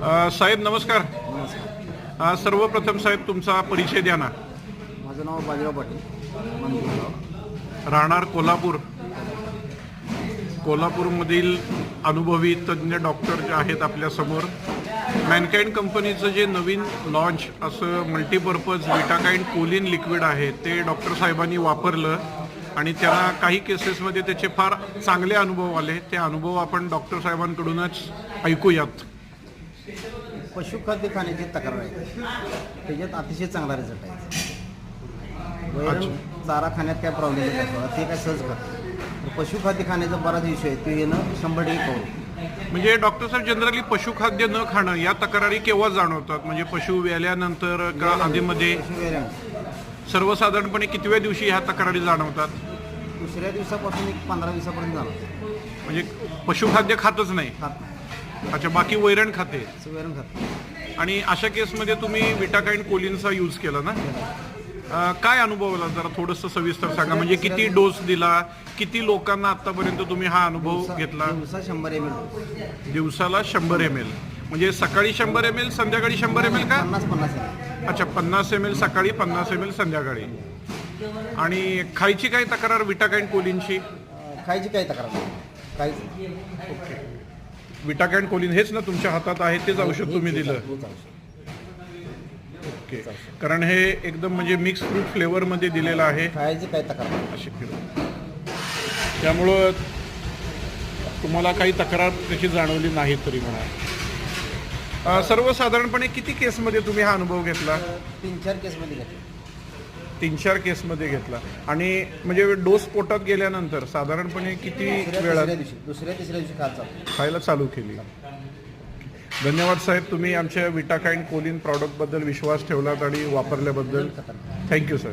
साहेब नमस्कार. नमस्कार. सर्वप्रथम साहेब तुमचा परिचय द्या ना. माझं नाव बाजीराव पाटील, राहणार कोल्हापूर. कोल्हापूरमधील अनुभवी तज्ज्ञ डॉक्टर जे आहेत आपल्यासमोर. मॅनकाइंड कंपनीचं जे नवीन लॉन्च असं मल्टीपर्पज विटाकाइंड कोलिन लिक्विड आहे ते डॉक्टर साहेबांनी वापरलं आणि त्यांना काही केसेसमध्ये त्याचे फार चांगले अनुभव आले. ते अनुभव आपण डॉक्टर साहेबांकडूनच ऐकूयात. पशुखाद्य खाण्याची तक्रार आहे, त्याच्यात अतिशय चांगला रिझल्ट आहे. वैरण चारा खाण्यात काय प्रॉब्लेम येत असतो ते काय सहज करतो. पशुखाद्य खाण्याचा बराच विषय आहे, ते येणं 100% करू. म्हणजे डॉक्टर साहेब जनरली पशुखाद्य न खाणं या तक्रारी केव्हा जाणवतात? म्हणजे पशु व्याल्यानंतर का आधीमध्ये? सर्वसाधारणपणे कितव्या दिवशी ह्या तक्रारी जाणवतात? दुसऱ्या दिवसापासून एक 15 दिवसापर्यंत जाणवतं. म्हणजे पशुखाद्य खातच नाही? खात नाही. अच्छा, बाकी वैरण खाते. वैरण खात. आणि अशा केसमध्ये तुम्ही विटाकाइंड कोलिनचा यूज केला ना? काय अनुभव आला जरा थोडंसं सविस्तर सांगा. म्हणजे किती डोस दिला, किती लोकांना आतापर्यंत तुम्ही हा अनुभव घेतला? दिवसा 100 ml. दिवसाला 100 ml. म्हणजे सकाळी 100 ml, संध्याकाळी 100 ml का? 50 ml. अच्छा, 50 ml सकाळी, 50 ml संध्याकाळी. आणि खायची काय तक्रार विटाकाइंड कोलिनची? खायची काय तक्रार नाही, काहीच. ओके. विटाकाइंड कोलिन हेच ना तुमच्या हातात आहे, तेच औषध तुम्ही दिलं? ओके. कारण हे एकदम म्हणजे मिक्स फ्रूट फ्लेवरमध्ये दिलेलं आहे. खायची काय तक्रार नाही. अशी त्यामुळं तुम्हाला काही तक्रार त्याची जाणवली नाही तरी म्हणा. सर्वसाधारणपणे किती केसमध्ये तुम्ही हा अनुभव घेतला? 3-4 केसमध्ये घेतला. 3-4 केसमध्ये घेतला. आणि म्हणजे डोस पोटात गेल्यानंतर साधारणपणे किती वेळा दुसऱ्या तिसऱ्या दिवशी खायला चालू केली? धन्यवाद साहेब, तुम्ही आमच्या विटाकाइंड कोलिन प्रॉडक्टबद्दल विश्वास ठेवलात आणि वापरल्याबद्दल. Thank you sir.